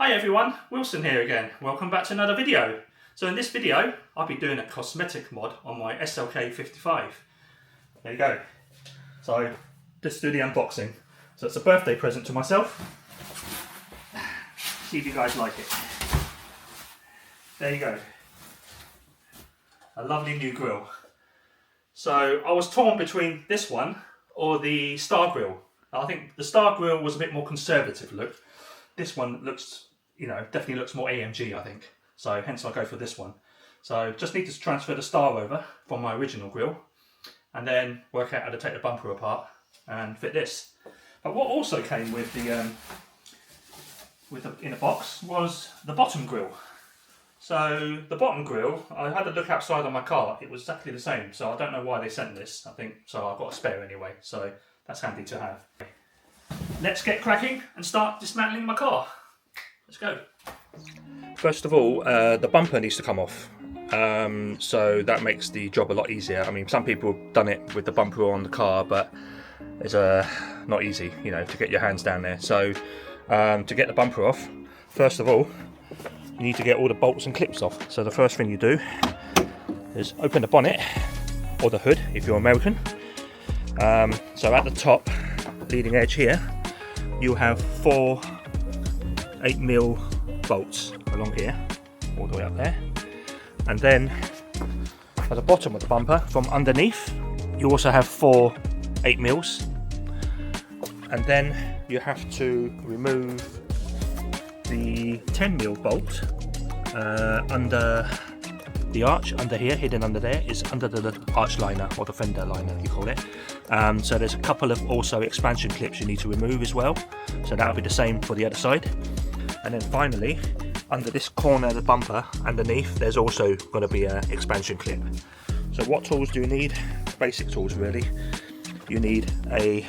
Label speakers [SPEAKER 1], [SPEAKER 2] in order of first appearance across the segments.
[SPEAKER 1] Hi everyone, Wilson here again. Welcome back to another video. So in this video, I'll be doing a cosmetic mod on my SLK 55. There you go. So let's do the unboxing. So it's a birthday present to myself. See if you guys like it. There you go. A lovely new grille. So I was torn between this one or the Star Grille. I think the Star Grille was a bit more conservative look. This one looks, definitely looks more AMG, I think. So hence I'll go for this one. So just need to transfer the Star over from my original grille and then work out how to take the bumper apart and fit this. But what also came with the in a box was the bottom grille. So the bottom grille, I had a look outside on my car, it was exactly the same. So I don't know why they sent this, I think, so I've got a spare anyway. So that's handy to have. Let's get cracking and start dismantling my car. Let's go. First of all, the bumper needs to come off. So that makes the job a lot easier. I mean, some people have done it with the bumper on the car, but it's not easy, to get your hands down there. So to get the bumper off, first of all, you need to get all the bolts and clips off. So the first thing you do is open the bonnet, or the hood if you're American. So at the top, leading edge here, you have 4 8mm bolts along here, all the way up there. And then at the bottom of the bumper, from underneath, you also have 4 8mm. And then you have to remove the 10mm bolt under the arch, under here, hidden under there, is under the arch liner, or the fender liner you call it. So there's a couple of also expansion clips you need to remove as well. So that'll be the same for the other side. And then finally, under this corner of the bumper, underneath, there's also going to be an expansion clip. So what tools do you need? Basic tools really. You need a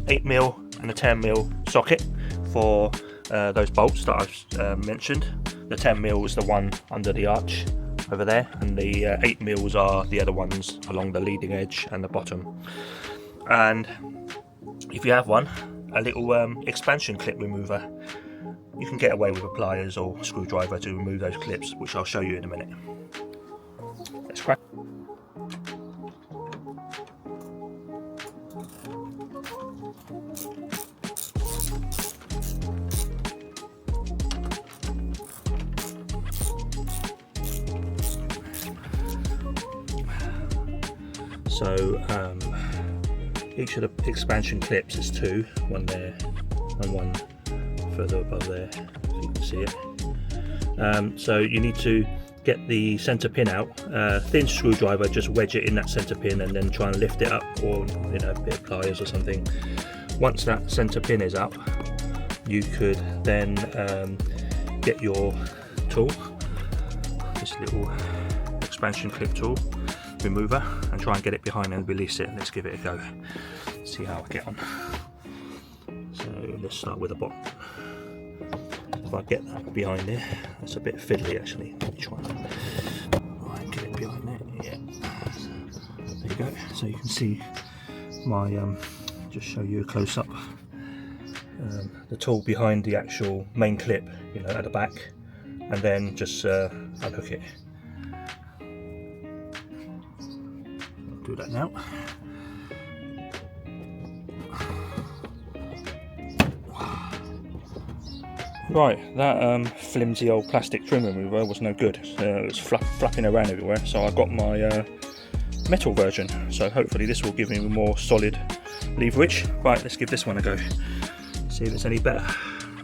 [SPEAKER 1] 8mm and a 10mm socket for those bolts that I've mentioned. The 10mm is the one under the arch over there, and the 8mm are the other ones along the leading edge and the bottom. And if you have one, a little expansion clip remover, you can get away with a pliers or screwdriver to remove those clips, which I'll show you in a minute. Let's crack. So each of the expansion clips is 2, one there and one further above there, if you can see it. So you need to get the center pin out. Thin screwdriver, just wedge it in that center pin and then try and lift it up, or a bit of pliers or something. Once that center pin is up, you could then get your tool, this little expansion clip tool remover, and try and get it behind and release it. Let's give it a go, see how I get on. So let's start with the bottom. If I get that behind there, that's a bit fiddly actually. Let me try and get it behind there. Yeah, there you go. So you can see my just show you a close up, the tool behind the actual main clip, at the back, and then just unhook it. Do that now. Right, that flimsy old plastic trim remover was no good. It was flapping around everywhere, so I got my metal version. So hopefully this will give me more solid leverage. Right, let's give this one a go. See if it's any better.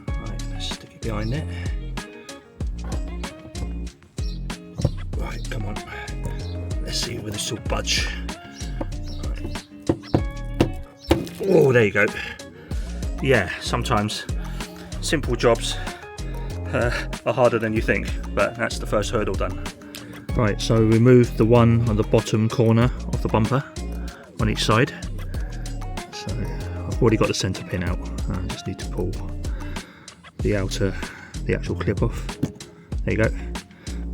[SPEAKER 1] Right, let's stick it behind there. Right, come on. Let's see whether this will budge. Right. Oh, there you go. Yeah, sometimes simple jobs are harder than you think, but that's the first hurdle done. Right, so remove the one on the bottom corner of the bumper on each side. So I've already got the center pin out. I just need to pull the actual clip off. There you go.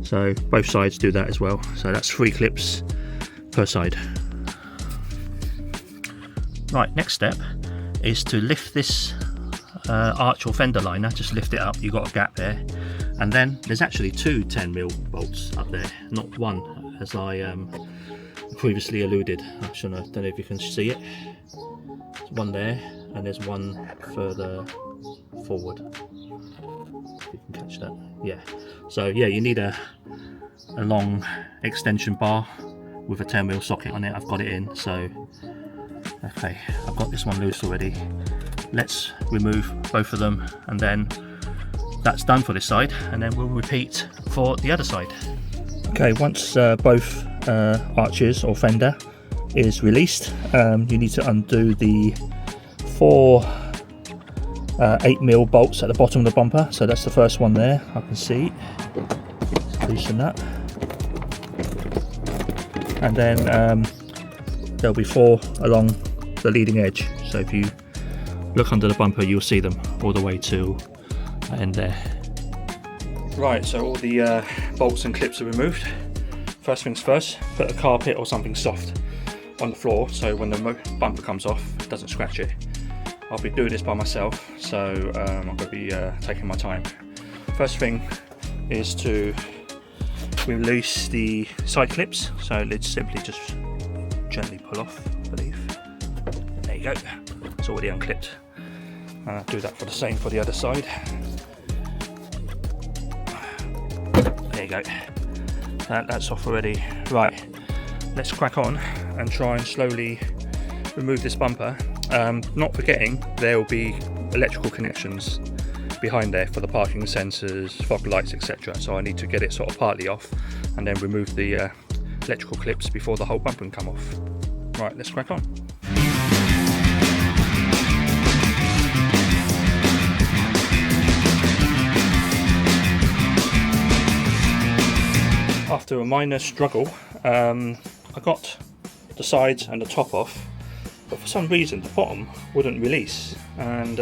[SPEAKER 1] So both sides do that as well. So that's 3 clips per side. Right, next step is to lift this arch or fender liner, just lift it up, you've got a gap there. And then there's actually two 10mm bolts up there, not one, as I previously alluded. I don't know if you can see it. There's one there, and there's one further forward. If you can catch that. Yeah. So yeah, you need a long extension bar with a 10mm socket on it. I've got it in, so okay, I've got this one loose already. Let's remove both of them, and then that's done for this side, and then we'll repeat for the other side. Okay, once both arches or fender is released, you need to undo the 4 8mm bolts at the bottom of the bumper. So that's the first one there, I can see. Let's loosen that. And then there'll be 4 along the leading edge. So if you look under the bumper, you'll see them all the way to the end there. Right, so all the bolts and clips are removed. First things first, put a carpet or something soft on the floor so when the bumper comes off, it doesn't scratch it. I'll be doing this by myself, so I'm going to be taking my time. First thing is to release the side clips, so let's simply just gently pull off, I believe. There you go, it's already unclipped. Do that for the same for the other side. There you go, that's off already. Right, let's crack on and try and slowly remove this bumper. Not forgetting there will be electrical connections behind there for the parking sensors, fog lights, etc. So I need to get it sort of partly off and then remove the electrical clips before the whole bumper can come off. Right, let's crack on. After a minor struggle, I got the sides and the top off, but for some reason the bottom wouldn't release, and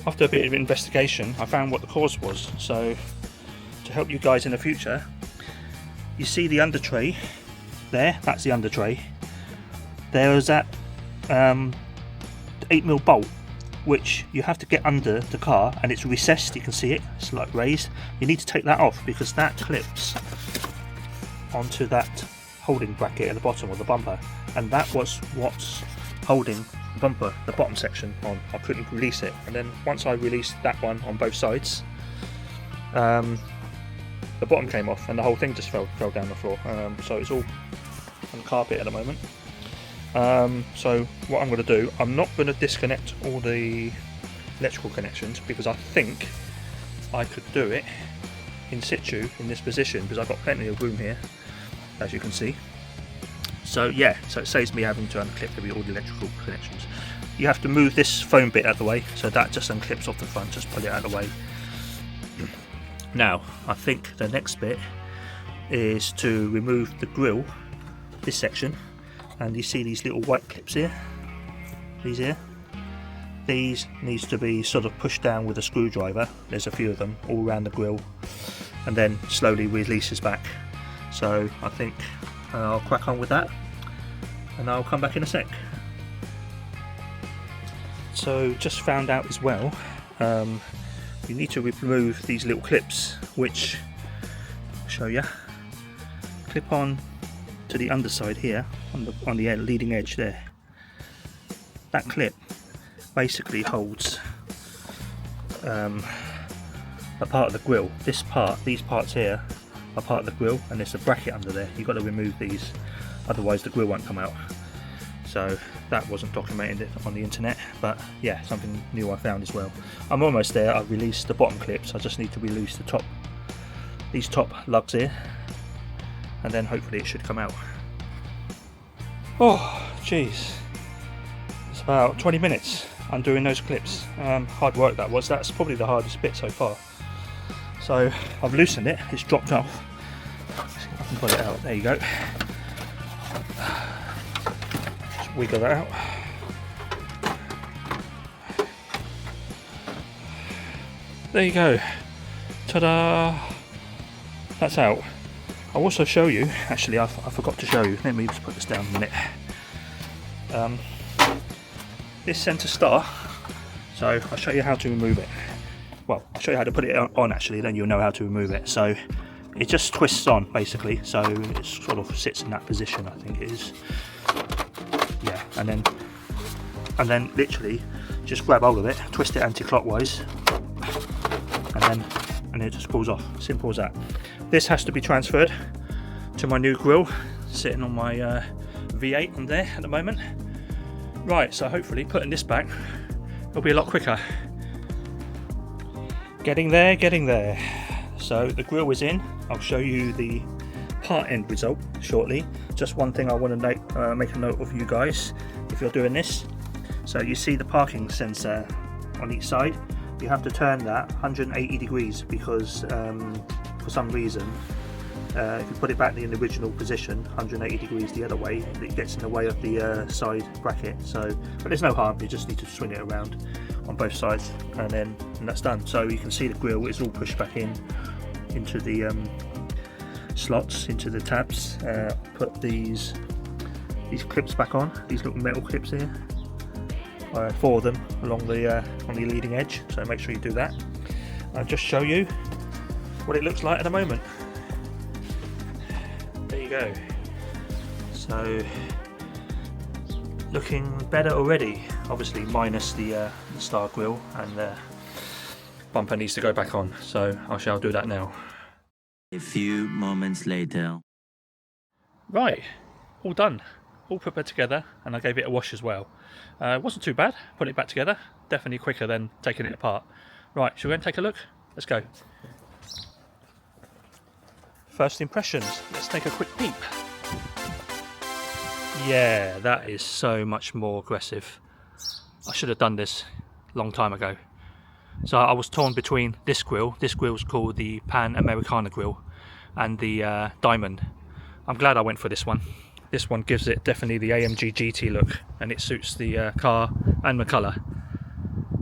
[SPEAKER 1] after a bit of investigation I found what the cause was. So to help you guys in the future, you see the under tray there, that's the under tray. There is that 8mm bolt which you have to get under the car, and it's recessed, you can see it, it's like raised. You need to take that off because that clips onto that holding bracket at the bottom of the bumper, and that was what's holding the bumper, the bottom section, on. I couldn't release it, and then once I released that one on both sides, the bottom came off and the whole thing just fell down the floor. So it's all on the carpet at the moment. So what I'm going to do, I'm not going to disconnect all the electrical connections because I think I could do it in situ in this position because I've got plenty of room here, as you can see. So yeah, so it saves me having to unclip all the electrical connections. You have to move this foam bit out of the way, so that just unclips off the front, just pull it out of the way. Now I think the next bit is to remove the grille, this section, and you see these little white clips here, these here, these needs to be sort of pushed down with a screwdriver. There's a few of them all around the grille, and then slowly releases back. So I think I'll crack on with that and I'll come back in a sec. So just found out as well, you need to remove these little clips which I'll show you, clip on to the underside here on the leading edge there. That clip basically holds a part of the grille. This part, these parts here are part of the grille, and there's a bracket under there. You've got to remove these, otherwise the grille won't come out. So that wasn't documented on the internet, but yeah, something new I found as well. I'm almost there. I've released the bottom clips. I just need to release the top, these top lugs here, and then hopefully it should come out. Oh jeez, it's about 20 minutes undoing those clips. Hard work that was. That's probably the hardest bit so far. So I've loosened it, it's dropped off. Let's see if I can pull it out. There you go. Just wiggle that out. There you go. Ta-da! That's out. I'll also show you, actually I forgot to show you, let me just put this down a minute. This centre star, so So I'll show you how to remove it. Well, I'll show you how to put it on actually, then you'll know how to remove it. So it just twists on basically, so it sort of sits in that position, I think it is. Yeah, and then literally just grab hold of it, twist it anti-clockwise, and then it just pulls off. Simple as that. This has to be transferred to my new grille, sitting on my V8 on there at the moment. Right, so hopefully putting this back will be a lot quicker. Getting there, getting there. So the grille is in. I'll show you the part end result shortly. Just one thing I want to make a note of, you guys, if you're doing this. So you see the parking sensor on each side. You have to turn that 180 degrees because for some reason, if you put it back in the original position, 180 degrees the other way, it gets in the way of the side bracket. So, but there's no harm. You just need to swing it around on both sides, and that's done. So you can see the grille is all pushed back into the slots, into the tabs. Put these clips back on. These little metal clips here. 4 of them along the on the leading edge. So make sure you do that. I'll just show you what it looks like at the moment. There you go. So looking better already. Obviously minus the star grille, and the bumper needs to go back on. So I shall do that now.
[SPEAKER 2] A few moments later.
[SPEAKER 1] Right, all done, all put back together, and I gave it a wash as well. It wasn't too bad, put it back together, definitely quicker than taking it apart. Right, shall we go and take a look? Let's go. First impressions, let's take a quick peep. Yeah, that is so much more aggressive. I should have done this a long time ago. So I was torn between this grille is called the Panamericana grille, and the Diamond. I'm glad I went for this one. This one gives it definitely the AMG GT look, and it suits the car and the colour.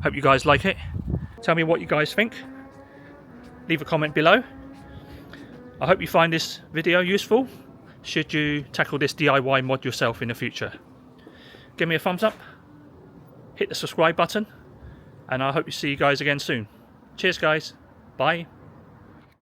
[SPEAKER 1] Hope you guys like it. Tell me what you guys think. Leave a comment below. I hope you find this video useful, should you tackle this DIY mod yourself in the future. Give me a thumbs up, hit the subscribe button, and I hope to see you guys again soon. Cheers guys, bye.